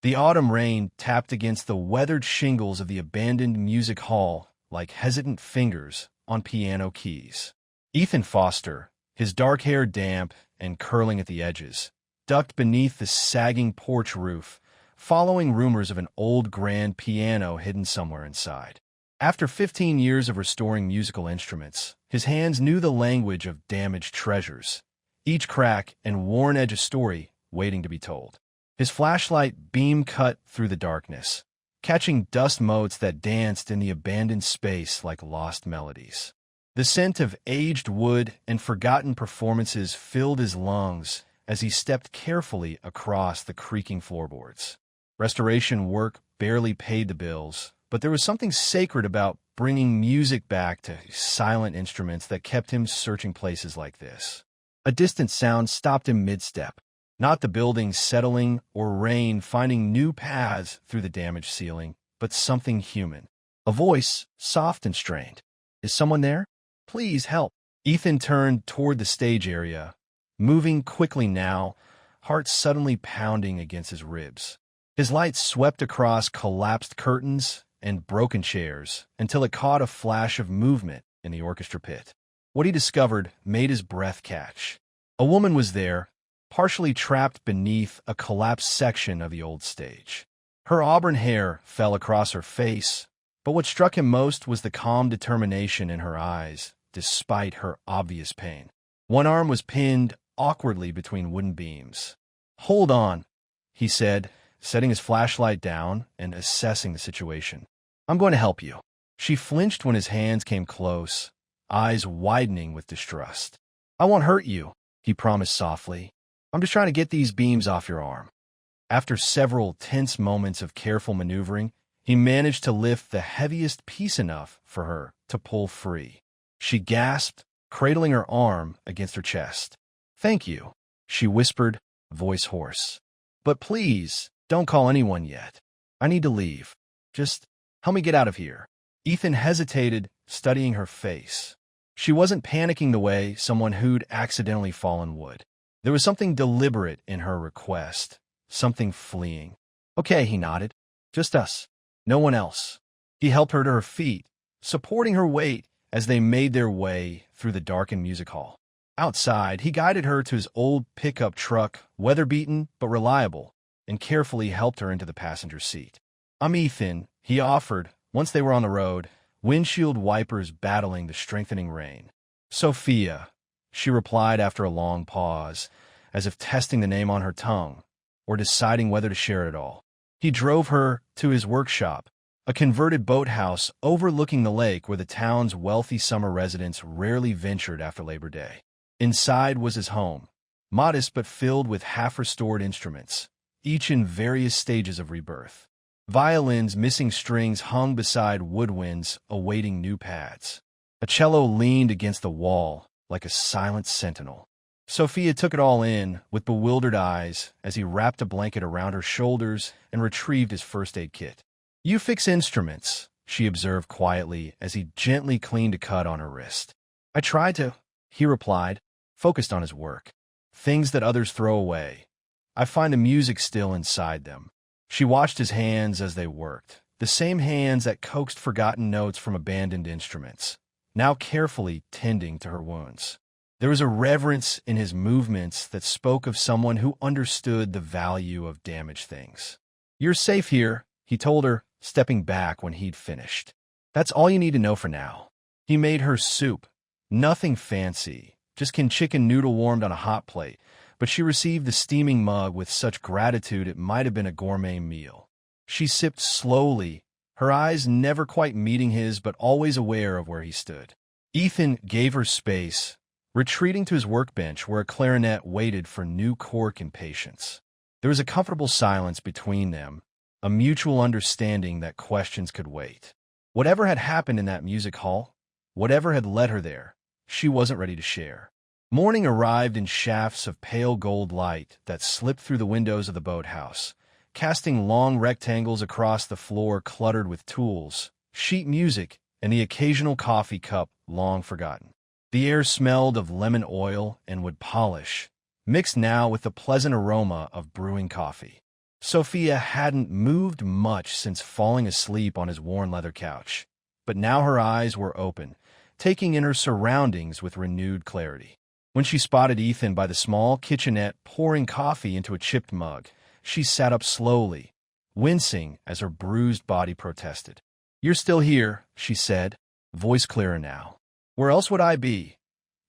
The autumn rain tapped against the weathered shingles of the abandoned music hall like hesitant fingers on piano keys. Ethan Foster, his dark hair damp and curling at the edges, ducked beneath the sagging porch roof, following rumors of an old grand piano hidden somewhere inside. After 15 years of restoring musical instruments, his hands knew the language of damaged treasures, each crack and worn edge a story waiting to be told. His flashlight beam cut through the darkness, catching dust motes that danced in the abandoned space like lost melodies. The scent of aged wood and forgotten performances filled his lungs as he stepped carefully across the creaking floorboards. Restoration work barely paid the bills, but there was something sacred about bringing music back to silent instruments that kept him searching places like this. A distant sound stopped him mid-step, not the building settling or rain finding new paths through the damaged ceiling, but something human. A voice, soft and strained. "Is someone there? Please help." Ethan turned toward the stage area, moving quickly now, heart suddenly pounding against his ribs. His light swept across collapsed curtains and broken chairs until it caught a flash of movement in the orchestra pit. What he discovered made his breath catch. A woman was there, partially trapped beneath a collapsed section of the old stage. Her auburn hair fell across her face, but what struck him most was the calm determination in her eyes, despite her obvious pain. One arm was pinned awkwardly between wooden beams. "Hold on," he said, setting his flashlight down and assessing the situation. "I'm going to help you." She flinched when his hands came close, eyes widening with distrust. "I won't hurt you," he promised softly. "I'm just trying to get these beams off your arm." After several tense moments of careful maneuvering, he managed to lift the heaviest piece enough for her to pull free. She gasped, cradling her arm against her chest. "Thank you," she whispered, voice hoarse. "But please, don't call anyone yet. I need to leave. Just help me get out of here." Ethan hesitated, studying her face. She wasn't panicking the way someone who'd accidentally fallen would. There was something deliberate in her request, something fleeing. "Okay," he nodded. "Just us. No one else." He helped her to her feet, supporting her weight as they made their way through the darkened music hall. Outside, he guided her to his old pickup truck, weather-beaten but reliable, and carefully helped her into the passenger seat. "I'm Ethan," he offered once they were on the road, windshield wipers battling the strengthening rain. "Sophia," she replied after a long pause, as if testing the name on her tongue, or deciding whether to share it all. He drove her to his workshop, a converted boathouse overlooking the lake where the town's wealthy summer residents rarely ventured after Labor Day. Inside was his home, modest but filled with half-restored instruments, each in various stages of rebirth. Violins missing strings hung beside woodwinds awaiting new pads. A cello leaned against the wall like a silent sentinel. Sophia took it all in with bewildered eyes as he wrapped a blanket around her shoulders and retrieved his first aid kit. "You fix instruments," she observed quietly as he gently cleaned a cut on her wrist. "I tried to," he replied, focused on his work. "Things that others throw away. I find the music still inside them." She watched his hands as they worked, the same hands that coaxed forgotten notes from abandoned instruments, now carefully tending to her wounds. There was a reverence in his movements that spoke of someone who understood the value of damaged things. "You're safe here," he told her, stepping back when he'd finished. "That's all you need to know for now." He made her soup. Nothing fancy, just chicken noodle warmed on a hot plate, but she received the steaming mug with such gratitude it might have been a gourmet meal. She sipped slowly, her eyes never quite meeting his but always aware of where he stood. Ethan gave her space, retreating to his workbench where a clarinet waited for new cork and patience. There was a comfortable silence between them, a mutual understanding that questions could wait. Whatever had happened in that music hall, whatever had led her there, she wasn't ready to share. Morning arrived in shafts of pale gold light that slipped through the windows of the boathouse, casting long rectangles across the floor cluttered with tools, sheet music, and the occasional coffee cup long forgotten. The air smelled of lemon oil and wood polish, mixed now with the pleasant aroma of brewing coffee. Sophia hadn't moved much since falling asleep on his worn leather couch, but now her eyes were open, taking in her surroundings with renewed clarity. When she spotted Ethan by the small kitchenette pouring coffee into a chipped mug, she sat up slowly, wincing as her bruised body protested. "You're still here," she said, voice clearer now. "Where else would I be?"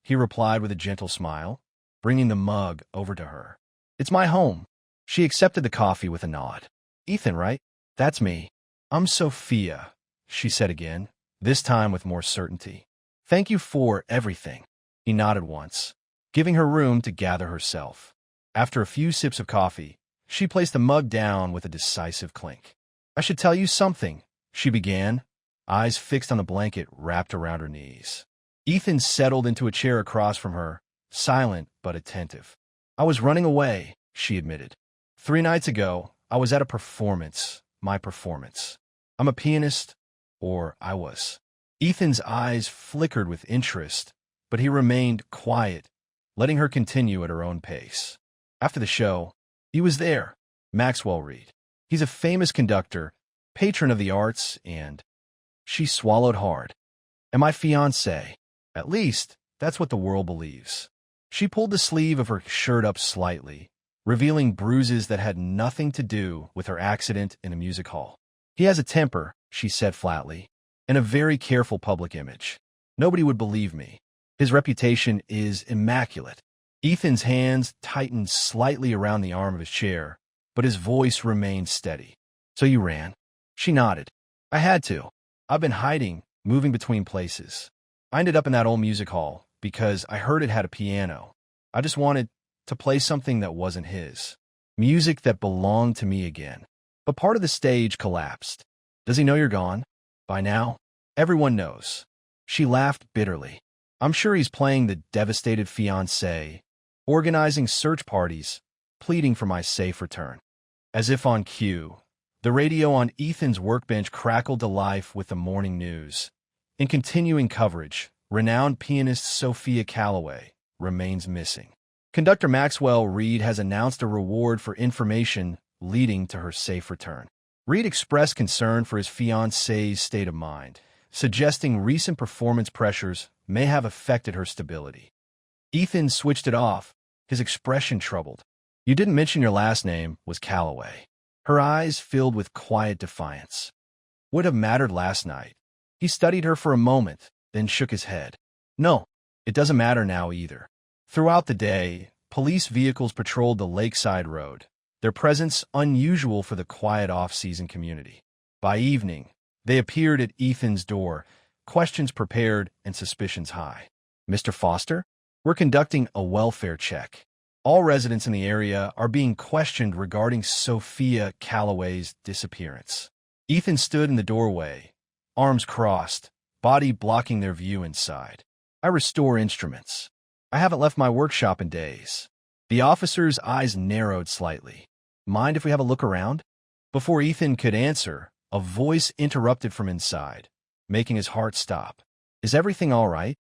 He replied with a gentle smile, bringing the mug over to her. "It's my home." She accepted the coffee with a nod. "Ethan, right? That's me. I'm Sophia," she said again, this time with more certainty. "Thank you for everything." He nodded once, giving her room to gather herself. After a few sips of coffee, she placed the mug down with a decisive clink. "I should tell you something," she began, eyes fixed on the blanket wrapped around her knees. Ethan settled into a chair across from her, silent but attentive. "I was running away," she admitted. 3 nights ago, I was at a performance, my performance. I'm a pianist, or I was. Ethan's eyes flickered with interest, but he remained quiet, letting her continue at her own pace. After the show, he was there, Maxwell Reed. He's a famous conductor, patron of the arts, and she swallowed hard. "And my fiancé. At least, that's what the world believes." She pulled the sleeve of her shirt up slightly, revealing bruises that had nothing to do with her accident in a music hall. "He has a temper," she said flatly, "and a very careful public image. Nobody would believe me. His reputation is immaculate." Ethan's hands tightened slightly around the arm of his chair, but his voice remained steady. "So you ran?" She nodded. "I had to. I've been hiding, moving between places. I ended up in that old music hall because I heard it had a piano. I just wanted to play something that wasn't his. Music that belonged to me again. But part of the stage collapsed. Does he know you're gone? By now, everyone knows." She laughed bitterly. "I'm sure he's playing the devastated fiancé, organizing search parties, pleading for my safe return." As if on cue, the radio on Ethan's workbench crackled to life with the morning news. In continuing coverage, renowned pianist Sophia Calloway remains missing. Conductor Maxwell Reed has announced a reward for information leading to her safe return. Reed expressed concern for his fiancée's state of mind, suggesting recent performance pressures may have affected her stability. Ethan switched it off, his expression troubled. "You didn't mention your last name was Calloway." Her eyes filled with quiet defiance. Would have mattered last night. He studied her for a moment, then shook his head. "No, it doesn't matter now either." Throughout the day, police vehicles patrolled the Lakeside Road, their presence unusual for the quiet off-season community. By evening, they appeared at Ethan's door, questions prepared and suspicions high. "Mr. Foster? We're conducting a welfare check. All residents in the area are being questioned regarding Sophia Calloway's disappearance." Ethan stood in the doorway, arms crossed, body blocking their view inside. "I restore instruments. I haven't left my workshop in days." The officer's eyes narrowed slightly. "Mind if we have a look around?" Before Ethan could answer, a voice interrupted from inside, making his heart stop. "Is everything all right?"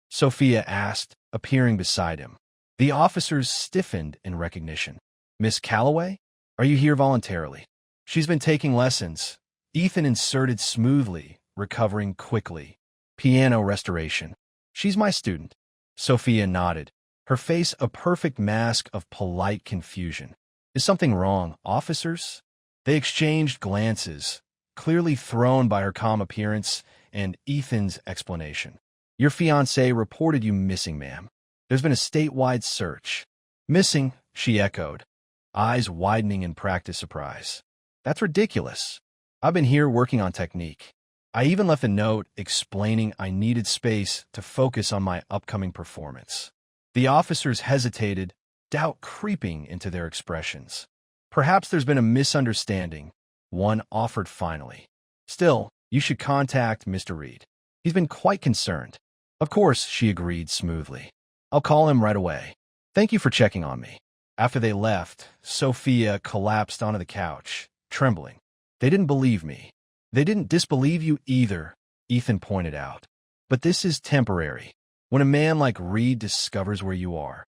Sophia asked, appearing beside him. The officers stiffened in recognition. "Miss Calloway? Are you here voluntarily?" "She's been taking lessons." Ethan inserted smoothly, recovering quickly. "Piano restoration. She's my student." Sophia nodded, her face a perfect mask of polite confusion. "Is something wrong, officers?" They exchanged glances, clearly thrown by her calm appearance and Ethan's explanation. "Your fiancé reported you missing, ma'am. There's been a statewide search." "Missing?" she echoed, eyes widening in practiced surprise. "That's ridiculous. I've been here working on technique. I even left a note explaining I needed space to focus on my upcoming performance." The officers hesitated, doubt creeping into their expressions. "Perhaps there's been a misunderstanding," one offered finally. "Still, you should contact Mr. Reed. He's been quite concerned." "Of course," she agreed smoothly. "I'll call him right away. Thank you for checking on me." After they left, Sophia collapsed onto the couch, trembling. "They didn't believe me." "They didn't disbelieve you either," Ethan pointed out. "But this is temporary. When a man like Reed discovers where you are,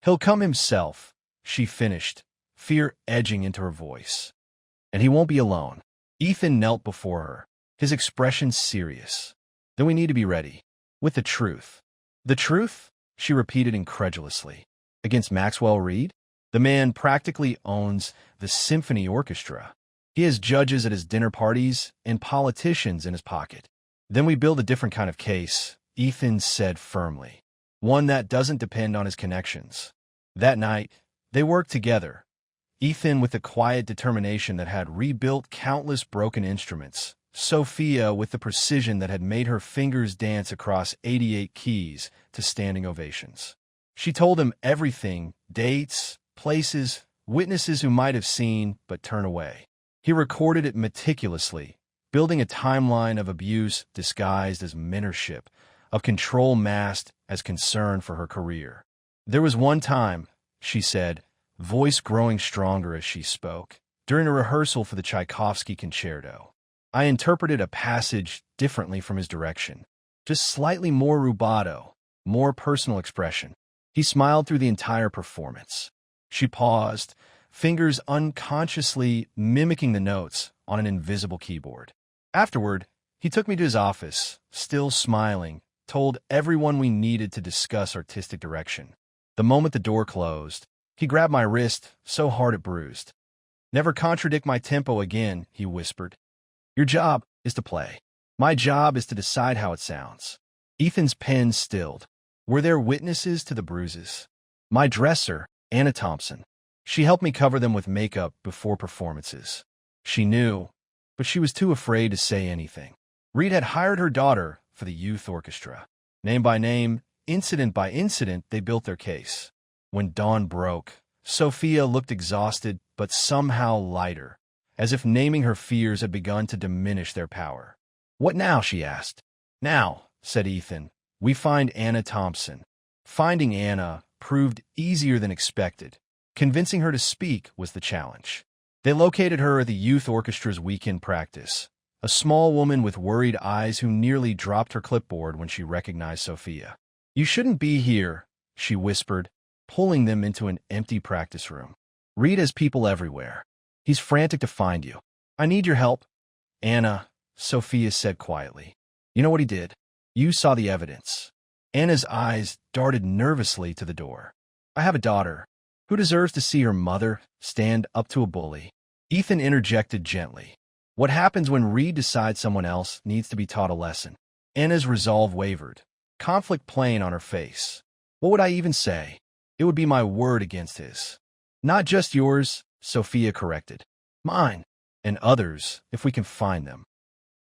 he'll come himself," she finished, fear edging into her voice. And he won't be alone. Ethan knelt before her, his expression serious. Then we need to be ready. With the truth. The truth? She repeated incredulously. Against Maxwell Reed? The man practically owns the symphony orchestra. He has judges at his dinner parties and politicians in his pocket. Then we build a different kind of case, Ethan said firmly. One that doesn't depend on his connections. That night, they worked together. Ethan with the quiet determination that had rebuilt countless broken instruments. Sophia with the precision that had made her fingers dance across 88 keys to standing ovations. She told him everything, dates, places, witnesses who might have seen but turn away. He recorded it meticulously, building a timeline of abuse disguised as mentorship, of control masked as concern for her career. There was one time, she said, voice growing stronger as she spoke, during a rehearsal for the Tchaikovsky concerto. I interpreted a passage differently from his direction, just slightly more rubato, more personal expression. He smiled through the entire performance. She paused, fingers unconsciously mimicking the notes on an invisible keyboard. Afterward, he took me to his office, still smiling, told everyone we needed to discuss artistic direction. The moment the door closed, he grabbed my wrist so hard it bruised. Never contradict my tempo again, he whispered. Your job is to play. My job is to decide how it sounds. Ethan's pen stilled. Were there witnesses to the bruises? My dresser, Anna Thompson. She helped me cover them with makeup before performances. She knew, but she was too afraid to say anything. Reed had hired her daughter for the youth orchestra. Name by name, incident by incident, they built their case. When dawn broke, Sophia looked exhausted but somehow lighter, as if naming her fears had begun to diminish their power. What now? She asked. Now, said Ethan, we find Anna Thompson. Finding Anna proved easier than expected. Convincing her to speak was the challenge. They located her at the youth orchestra's weekend practice, a small woman with worried eyes who nearly dropped her clipboard when she recognized Sophia. You shouldn't be here, she whispered, pulling them into an empty practice room. Reed has people everywhere. He's frantic to find you. I need your help. Anna, Sophia said quietly. You know what he did? You saw the evidence. Anna's eyes darted nervously to the door. I have a daughter. Who deserves to see her mother stand up to a bully? Ethan interjected gently. What happens when Reed decides someone else needs to be taught a lesson? Anna's resolve wavered, conflict playing on her face. What would I even say? It would be my word against his. Not just yours, Sophia corrected. Mine, and others, if we can find them.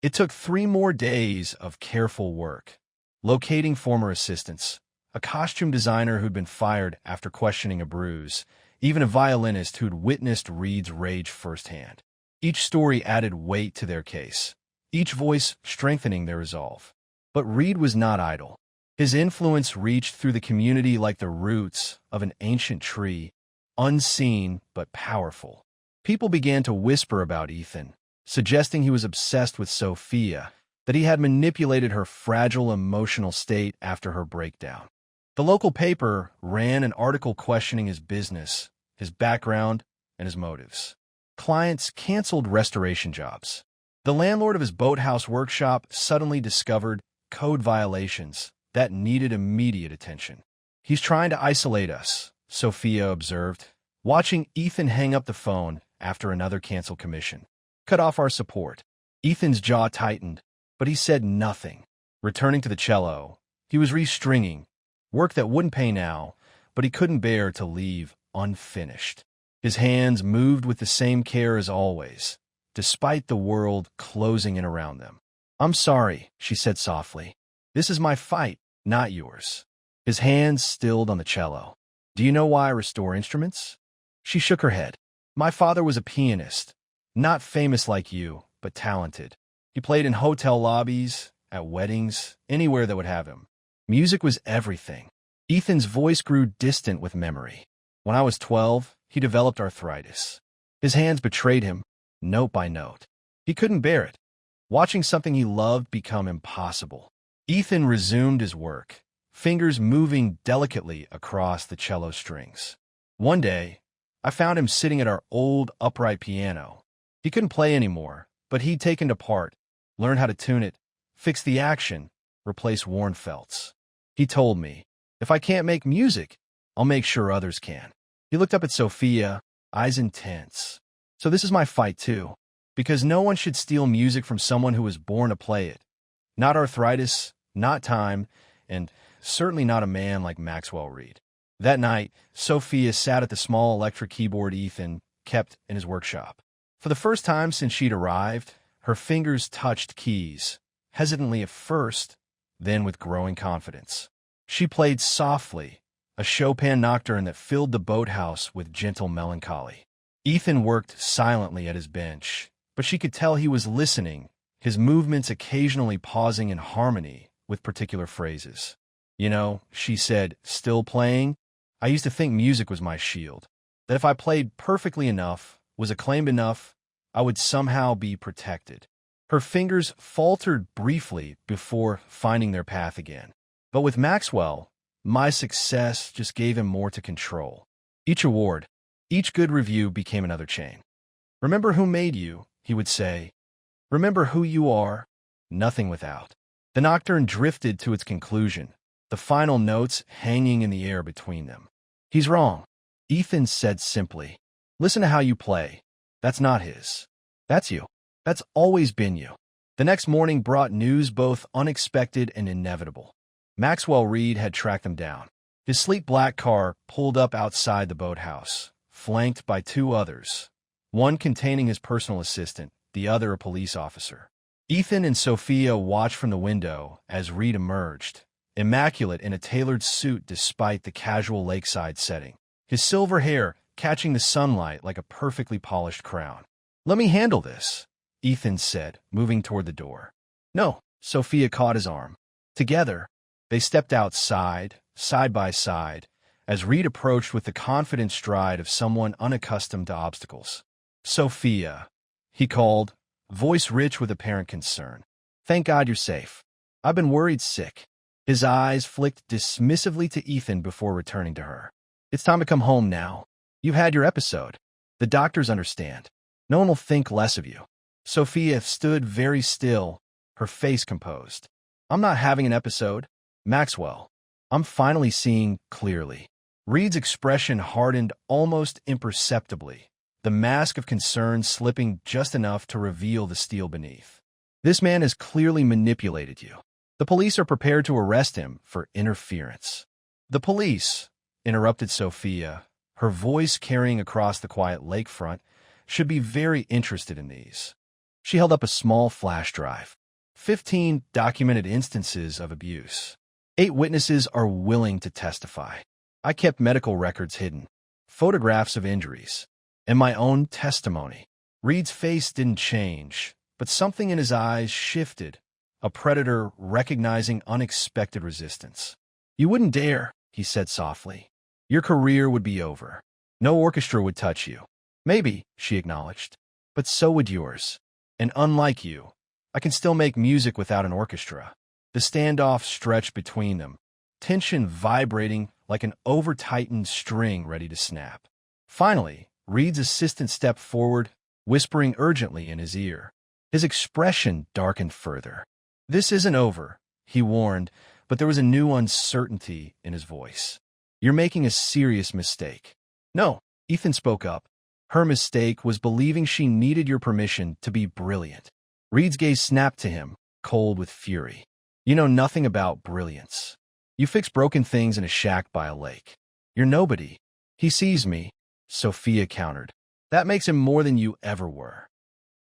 It took 3 more days of careful work. Locating former assistants, a costume designer who'd been fired after questioning a bruise, even a violinist who'd witnessed Reed's rage firsthand. Each story added weight to their case, each voice strengthening their resolve. But Reed was not idle. His influence reached through the community like the roots of an ancient tree, unseen but powerful. People began to whisper about Ethan, suggesting he was obsessed with Sophia, that he had manipulated her fragile emotional state after her breakdown. The local paper ran an article questioning his business, his background, and his motives. Clients canceled restoration jobs. The landlord of his boathouse workshop suddenly discovered code violations that needed immediate attention. He's trying to isolate us, Sophia observed, watching Ethan hang up the phone after another canceled commission. Cut off our support. Ethan's jaw tightened, but he said nothing. Returning to the cello, he was restringing, work that wouldn't pay now, but he couldn't bear to leave unfinished. His hands moved with the same care as always, despite the world closing in around them. I'm sorry, she said softly. This is my fight, not yours. His hands stilled on the cello. Do you know why I restore instruments? She shook her head. My father was a pianist, not famous like you, but talented. He played in hotel lobbies, at weddings, anywhere that would have him. Music was everything. Ethan's voice grew distant with memory. When I was 12, he developed arthritis. His hands betrayed him, note by note. He couldn't bear it, watching something he loved become impossible. Ethan resumed his work, fingers moving delicately across the cello strings. One day, I found him sitting at our old upright piano. He couldn't play anymore, but he'd taken it apart, learned how to tune it, fix the action, replace worn felts. He told me, if I can't make music, I'll make sure others can. He looked up at Sophia, eyes intense. So this is my fight too, because no one should steal music from someone who was born to play it. Not arthritis, not time, and certainly not a man like Maxwell Reed. That night, Sophia sat at the small electric keyboard Ethan kept in his workshop. For the first time since she'd arrived, her fingers touched keys, hesitantly at first, then with growing confidence. She played softly, a Chopin nocturne that filled the boathouse with gentle melancholy. Ethan worked silently at his bench, but she could tell he was listening, his movements occasionally pausing in harmony with particular phrases. You know, she said, still playing? I used to think music was my shield, that if I played perfectly enough, was acclaimed enough, I would somehow be protected. Her fingers faltered briefly before finding their path again. But with Maxwell, my success just gave him more to control. Each award, each good review became another chain. Remember who made you, he would say. Remember who you are, nothing without. The nocturne drifted to its conclusion, the final notes hanging in the air between them. He's wrong, Ethan said simply. Listen to how you play. That's not his. That's you. That's always been you. The next morning brought news both unexpected and inevitable. Maxwell Reed had tracked them down. His sleek black car pulled up outside the boathouse, flanked by two others, one containing his personal assistant, the other a police officer. Ethan and Sophia watched from the window as Reed emerged, immaculate in a tailored suit despite the casual lakeside setting, his silver hair catching the sunlight like a perfectly polished crown. Let me handle this, Ethan said, moving toward the door. No, Sophia caught his arm. Together, they stepped outside, side by side, as Reed approached with the confident stride of someone unaccustomed to obstacles. Sophia, he called, voice rich with apparent concern. Thank God you're safe. I've been worried sick. His eyes flicked dismissively to Ethan before returning to her. It's time to come home now. You've had your episode. The doctors understand. No one will think less of you. Sophia stood very still, her face composed. I'm not having an episode. Maxwell, I'm finally seeing clearly. Reed's expression hardened almost imperceptibly, the mask of concern slipping just enough to reveal the steel beneath. This man has clearly manipulated you. The police are prepared to arrest him for interference. The police, interrupted Sophia, her voice carrying across the quiet lakefront, should be very interested in these. She held up a small flash drive. 15 documented instances of abuse. 8 witnesses are willing to testify. I kept medical records hidden, photographs of injuries, and my own testimony. Reed's face didn't change, but something in his eyes shifted, a predator recognizing unexpected resistance. You wouldn't dare, he said softly. Your career would be over. No orchestra would touch you. Maybe, she acknowledged, but so would yours. And unlike you, I can still make music without an orchestra. The standoff stretched between them, tension vibrating like an over-tightened string ready to snap. Finally, Reed's assistant stepped forward, whispering urgently in his ear. His expression darkened further. This isn't over, he warned, but there was a new uncertainty in his voice. You're making a serious mistake. No, Ethan spoke up. Her mistake was believing she needed your permission to be brilliant. Reed's gaze snapped to him, cold with fury. You know nothing about brilliance. You fix broken things in a shack by a lake. You're nobody. He sees me, Sophia countered. That makes him more than you ever were.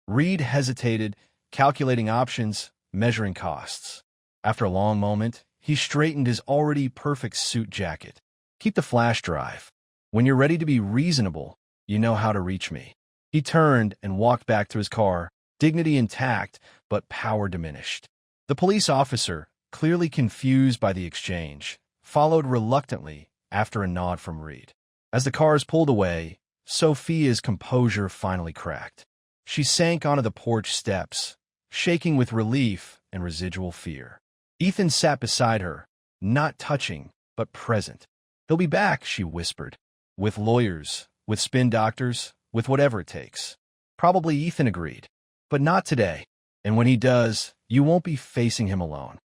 Reed hesitated, calculating options, measuring costs. After a long moment, he straightened his already perfect suit jacket. Keep the flash drive. When you're ready to be reasonable, you know how to reach me. He turned and walked back to his car, dignity intact, but power diminished. The police officer, clearly confused by the exchange, followed reluctantly after a nod from Reed. As the cars pulled away, Sophia's composure finally cracked. She sank onto the porch steps, shaking with relief and residual fear. Ethan sat beside her, not touching, but present. He'll be back, she whispered. With lawyers, with spin doctors, with whatever it takes. Probably Ethan agreed. But not today. And when he does, you won't be facing him alone.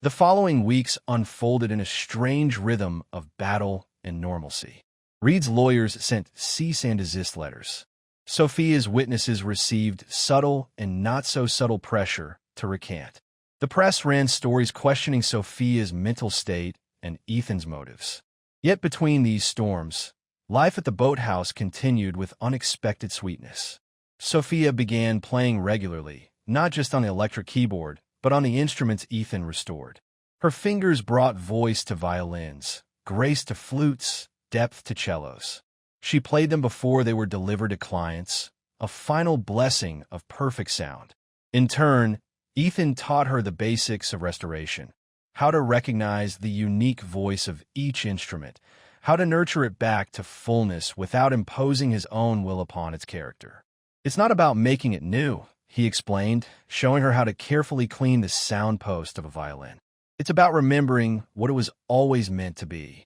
The following weeks unfolded in a strange rhythm of battle and normalcy. Reed's lawyers sent cease and desist letters. Sophia's witnesses received subtle and not-so-subtle pressure to recant. The press ran stories questioning Sophia's mental state and Ethan's motives. Yet between these storms, life at the boathouse continued with unexpected sweetness. Sophia began playing regularly, not just on the electric keyboard, but on the instruments Ethan restored. Her fingers brought voice to violins, grace to flutes, depth to cellos. She played them before they were delivered to clients, a final blessing of perfect sound. In turn, Ethan taught her the basics of restoration, how to recognize the unique voice of each instrument, how to nurture it back to fullness without imposing his own will upon its character. It's not about making it new, he explained, showing her how to carefully clean the sound post of a violin. It's about remembering what it was always meant to be.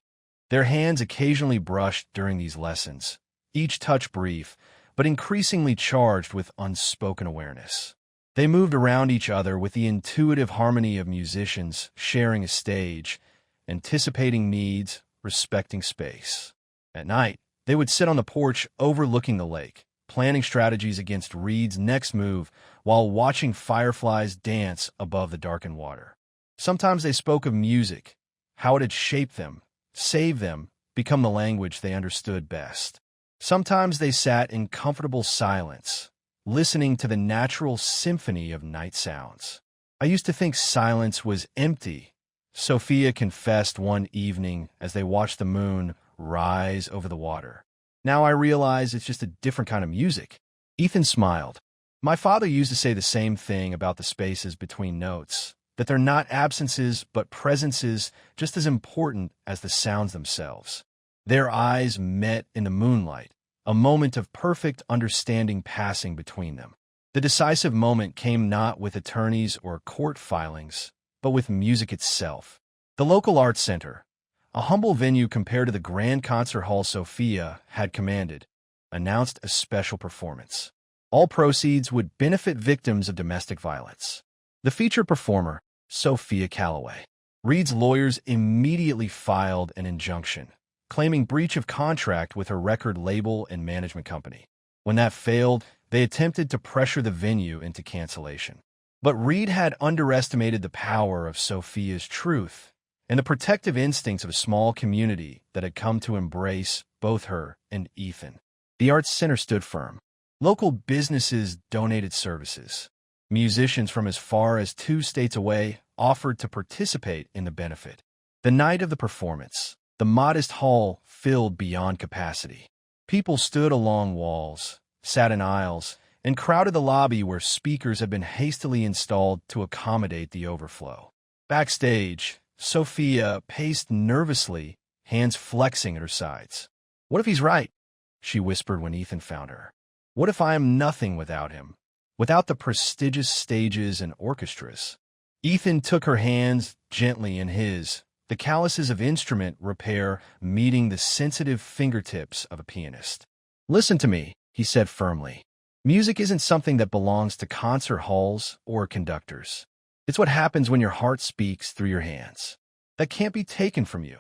Their hands occasionally brushed during these lessons, each touch brief, but increasingly charged with unspoken awareness. They moved around each other with the intuitive harmony of musicians sharing a stage, anticipating needs, respecting space. At night, they would sit on the porch overlooking the lake, planning strategies against Reed's next move while watching fireflies dance above the darkened water. Sometimes they spoke of music, how it had shaped them, saved them, become the language they understood best. Sometimes they sat in comfortable silence, listening to the natural symphony of night sounds. I used to think silence was empty, Sophia confessed one evening as they watched the moon rise over the water. Now I realize it's just a different kind of music. Ethan smiled. My father used to say the same thing about the spaces between notes, that they're not absences but presences just as important as the sounds themselves. Their eyes met in the moonlight, a moment of perfect understanding passing between them. The decisive moment came not with attorneys or court filings, but with music itself. The local arts center, a humble venue compared to the grand concert hall Sophia had commanded, announced a special performance. All proceeds would benefit victims of domestic violence. The featured performer, Sophia Calloway. Reed's lawyers immediately filed an injunction, claiming breach of contract with her record label and management company. When that failed, they attempted to pressure the venue into cancellation. But Reed had underestimated the power of Sophia's truth and the protective instincts of a small community that had come to embrace both her and Ethan. The Arts Center stood firm. Local businesses donated services. Musicians from as far as 2 states away offered to participate in the benefit. The night of the performance, the modest hall filled beyond capacity. People stood along walls, sat in aisles, and crowded the lobby where speakers had been hastily installed to accommodate the overflow. Backstage, Sophia paced nervously, hands flexing at her sides. What if he's right? She whispered when Ethan found her. What if I am nothing without him? Without the prestigious stages and orchestras? Ethan took her hands gently in his, the calluses of instrument repair meeting the sensitive fingertips of a pianist. Listen to me, he said firmly. Music isn't something that belongs to concert halls or conductors. It's what happens when your heart speaks through your hands. That can't be taken from you.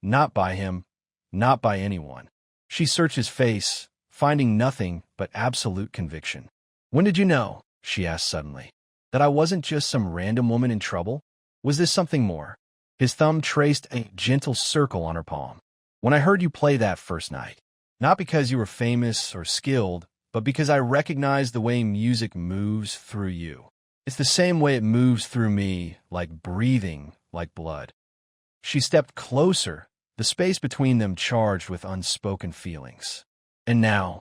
Not by him, not by anyone. She searched his face, finding nothing but absolute conviction. When did you know, she asked suddenly, that I wasn't just some random woman in trouble? Was this something more? His thumb traced a gentle circle on her palm. When I heard you play that first night, not because you were famous or skilled, but because I recognized the way music moves through you. It's the same way it moves through me, like breathing, like blood. She stepped closer, the space between them charged with unspoken feelings. And now,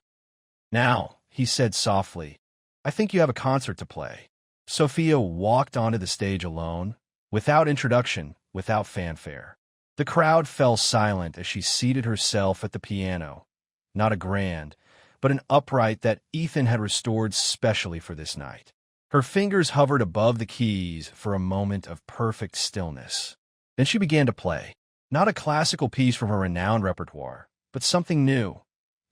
he said softly, I think you have a concert to play. Sophia walked onto the stage alone, without introduction, without fanfare. The crowd fell silent as she seated herself at the piano, not a grand, but an upright that Ethan had restored specially for this night. Her fingers hovered above the keys for a moment of perfect stillness. Then she began to play, not a classical piece from her renowned repertoire, but something new,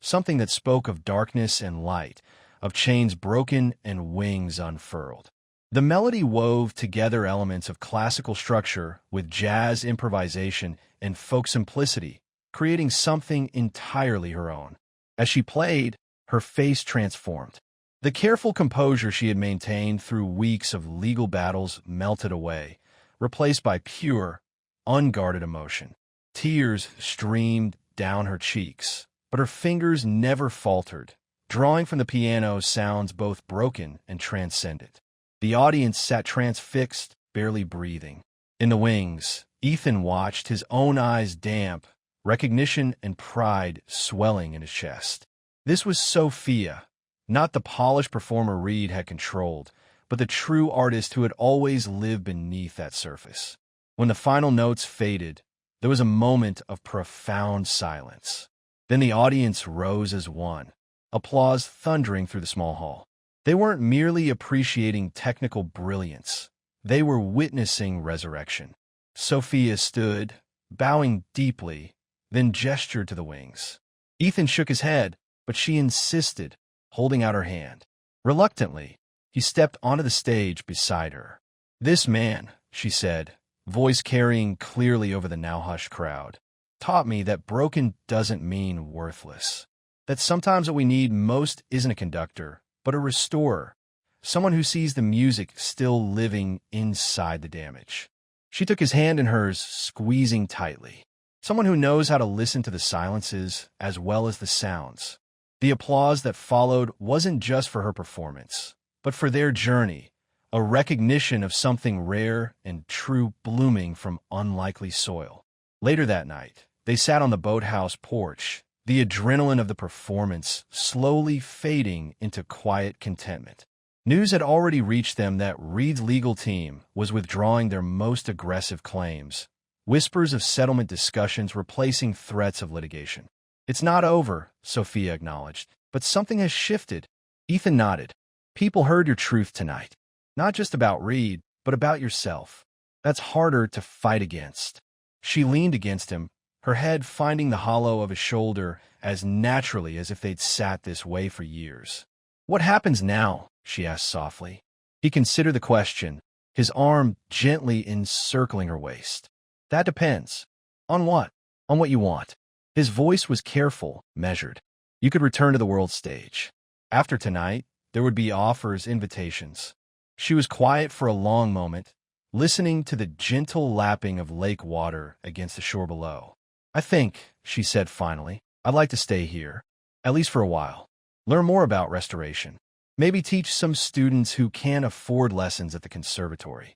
something that spoke of darkness and light, of chains broken and wings unfurled. The melody wove together elements of classical structure with jazz improvisation and folk simplicity, creating something entirely her own. As she played, her face transformed. The careful composure she had maintained through weeks of legal battles melted away, replaced by pure, unguarded emotion. Tears streamed down her cheeks, but her fingers never faltered, drawing from the piano sounds both broken and transcendent. The audience sat transfixed, barely breathing. In the wings, Ethan watched, his own eyes damp, recognition and pride swelling in his chest. This was Sophia, not the polished performer Reed had controlled, but the true artist who had always lived beneath that surface. When the final notes faded, there was a moment of profound silence. Then the audience rose as one, applause thundering through the small hall. They weren't merely appreciating technical brilliance. They were witnessing resurrection. Sophia stood, bowing deeply, then gestured to the wings. Ethan shook his head, but she insisted, holding out her hand. Reluctantly, he stepped onto the stage beside her. "This man," she said, voice carrying clearly over the now-hushed crowd, "taught me that broken doesn't mean worthless. That sometimes what we need most isn't a conductor, but a restorer, someone who sees the music still living inside the damage." She took his hand in hers, squeezing tightly. Someone who knows how to listen to the silences as well as the sounds. The applause that followed wasn't just for her performance, but for their journey, a recognition of something rare and true blooming from unlikely soil. Later that night, they sat on the boathouse porch, the adrenaline of the performance slowly fading into quiet contentment. News had already reached them that Reed's legal team was withdrawing their most aggressive claims, whispers of settlement discussions replacing threats of litigation. "It's not over," Sophia acknowledged, "but something has shifted." Ethan nodded. "People heard your truth tonight. Not just about Reed, but about yourself. That's harder to fight against." She leaned against him, her head finding the hollow of his shoulder as naturally as if they'd sat this way for years. "What happens now?" she asked softly. He considered the question, his arm gently encircling her waist. "That depends. On what? On what you want." His voice was careful, measured. "You could return to the world stage. After tonight, there would be offers, invitations." She was quiet for a long moment, listening to the gentle lapping of lake water against the shore below. "I think," she said finally, "I'd like to stay here, at least for a while. Learn more about restoration. Maybe teach some students who can't afford lessons at the conservatory."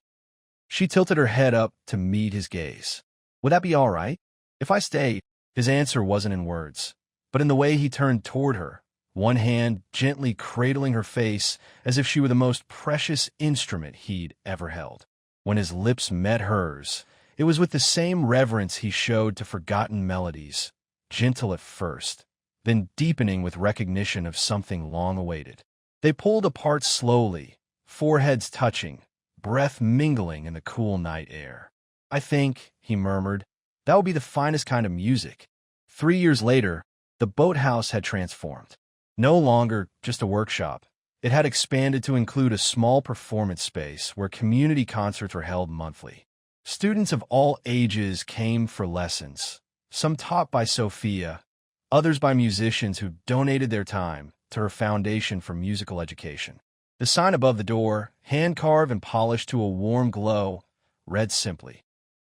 She tilted her head up to meet his gaze. "Would that be all right? If I stayed?" His answer wasn't in words, but in the way he turned toward her, one hand gently cradling her face as if she were the most precious instrument he'd ever held. When his lips met hers, it was with the same reverence he showed to forgotten melodies, gentle at first, then deepening with recognition of something long awaited. They pulled apart slowly, foreheads touching, breath mingling in the cool night air. "I think," he murmured, "that would be the finest kind of music." 3 years later, the boathouse had transformed. No longer just a workshop, it had expanded to include a small performance space where community concerts were held monthly. Students of all ages came for lessons, some taught by Sophia, others by musicians who donated their time to her foundation for musical education. The sign above the door, hand-carved and polished to a warm glow, read simply,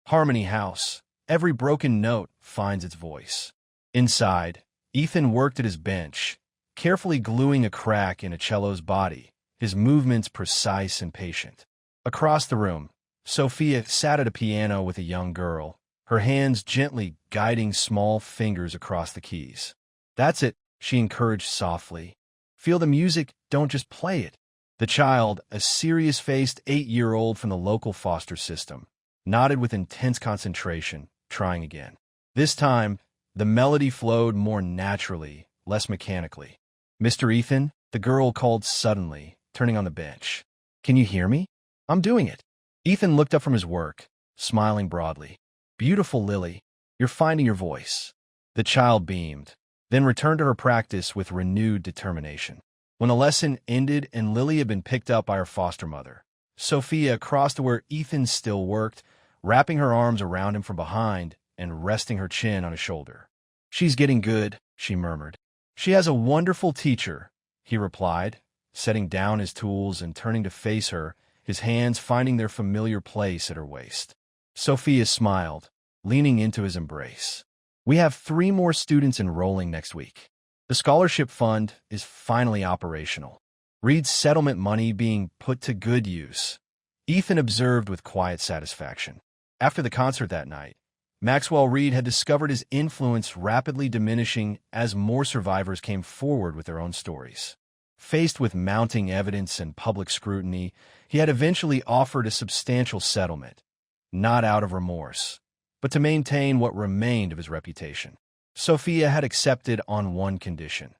"Harmony House. Every broken note finds its voice." Inside, Ethan worked at his bench, carefully gluing a crack in a cello's body, his movements precise and patient. Across the room, Sophia sat at a piano with a young girl, her hands gently guiding small fingers across the keys. "That's it," she encouraged softly. "Feel the music, don't just play it." The child, a serious-faced 8-year-old from the local foster system, nodded with intense concentration, trying again. This time, the melody flowed more naturally, less mechanically. "Mr. Ethan," the girl called suddenly, turning on the bench. "Can you hear me?" "I'm doing it." Ethan looked up from his work, smiling broadly. "Beautiful, Lily. You're finding your voice." The child beamed, then returned to her practice with renewed determination. When the lesson ended and Lily had been picked up by her foster mother, Sophia crossed to where Ethan still worked, wrapping her arms around him from behind and resting her chin on his shoulder. "She's getting good," she murmured. "She has a wonderful teacher," he replied, setting down his tools and turning to face her, his hands finding their familiar place at her waist. Sophia smiled, leaning into his embrace. "We have 3 more students enrolling next week. The scholarship fund is finally operational. Reed's settlement money being put to good use," Ethan observed with quiet satisfaction. After the concert that night, Maxwell Reed had discovered his influence rapidly diminishing as more survivors came forward with their own stories. Faced with mounting evidence and public scrutiny, he had eventually offered a substantial settlement, not out of remorse, but to maintain what remained of his reputation. Sophia had accepted on one condition: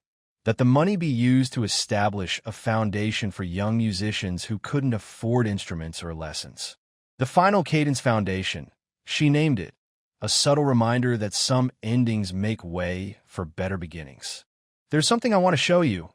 that the money be used to establish a foundation for young musicians who couldn't afford instruments or lessons. The Final Cadence Foundation, she named it, a subtle reminder that some endings make way for better beginnings. "There's something I want to show you,"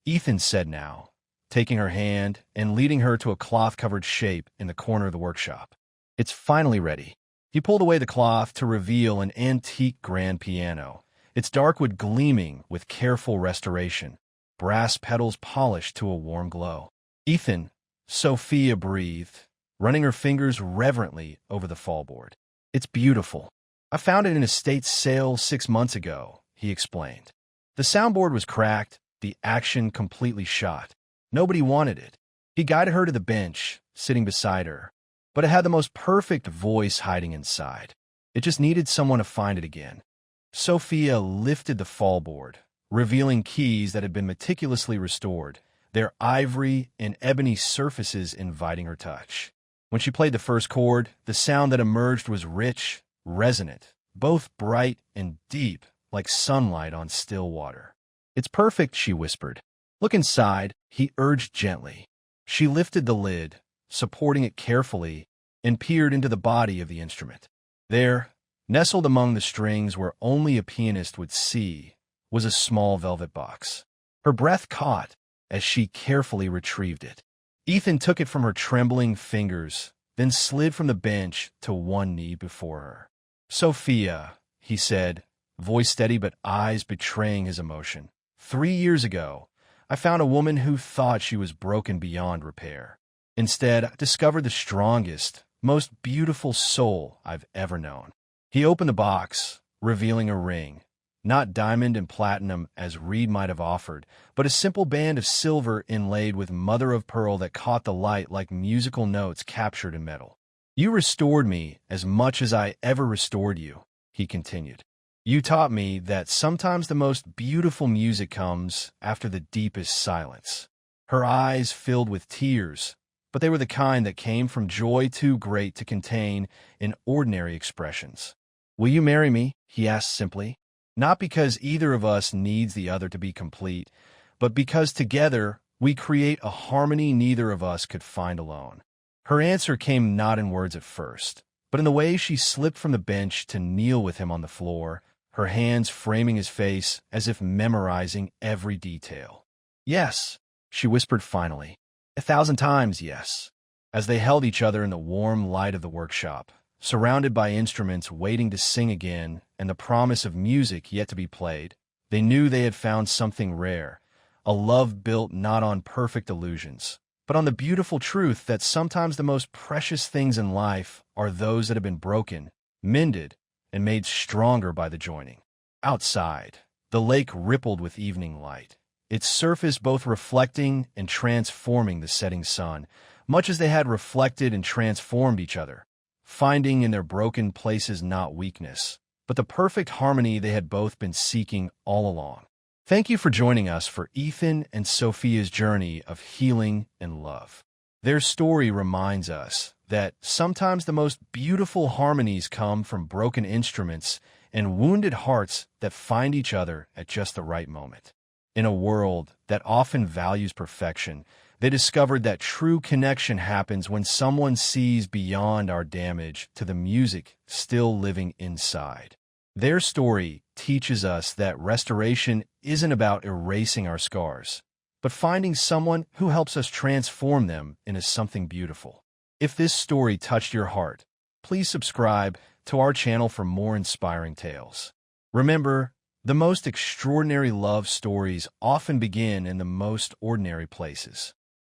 Ethan said now, taking her hand and leading her to a cloth-covered shape in the corner of the workshop. "It's finally ready." He pulled away the cloth to reveal an antique grand piano, its dark wood gleaming with careful restoration, brass pedals polished to a warm glow. "Ethan," Sophia breathed, running her fingers reverently over the fallboard. "It's beautiful. I found it in an estate sale 6 months ago," he explained. The soundboard was cracked, the action completely shot. Nobody wanted it. He guided her to the bench, sitting beside her, but it had the most perfect voice hiding inside. It just needed someone to find it again. Sophia lifted the fallboard, revealing keys that had been meticulously restored, their ivory and ebony surfaces inviting her touch. When she played the first chord, the sound that emerged was rich, resonant, both bright and deep, like sunlight on still water. "It's perfect," she whispered. "Look inside," he urged gently. She lifted the lid, supporting it carefully, and peered into the body of the instrument. There, nestled among the strings where only a pianist would see, was a small velvet box. Her breath caught as she carefully retrieved it. Ethan took it from her trembling fingers, then slid from the bench to one knee before her. "Sophia," he said, voice steady but eyes betraying his emotion. "3 years ago, I found a woman who thought she was broken beyond repair. Instead, I discovered the strongest, most beautiful soul I've ever known." He opened the box, revealing a ring, not diamond and platinum as Reed might have offered, but a simple band of silver inlaid with mother-of-pearl that caught the light like musical notes captured in metal. "You restored me as much as I ever restored you," he continued. "You taught me that sometimes the most beautiful music comes after the deepest silence." Her eyes filled with tears, but they were the kind that came from joy too great to contain in ordinary expressions. "Will you marry me?" he asked simply. Not because either of us needs the other to be complete, but because together we create a harmony neither of us could find alone. Her answer came not in words at first, but in the way she slipped from the bench to kneel with him on the floor, her hands framing his face as if memorizing every detail. "Yes," she whispered finally. "1,000 times yes." As they held each other in the warm light of the workshop, surrounded by instruments waiting to sing again and the promise of music yet to be played, they knew they had found something rare, a love built not on perfect illusions, but on the beautiful truth that sometimes the most precious things in life are those that have been broken, mended, and made stronger by the joining. Outside, the lake rippled with evening light, its surface both reflecting and transforming the setting sun, much as they had reflected and transformed each other, finding in their broken places not weakness, but the perfect harmony they had both been seeking all along. Thank you for joining us for Ethan and Sophia's journey of healing and love. Their story reminds us that sometimes the most beautiful harmonies come from broken instruments and wounded hearts that find each other at just the right moment. In a world that often values perfection, they discovered that true connection happens when someone sees beyond our damage to the music still living inside. Their story teaches us that restoration isn't about erasing our scars, but finding someone who helps us transform them into something beautiful. If this story touched your heart, please subscribe to our channel for more inspiring tales. Remember, the most extraordinary love stories often begin in the most ordinary places.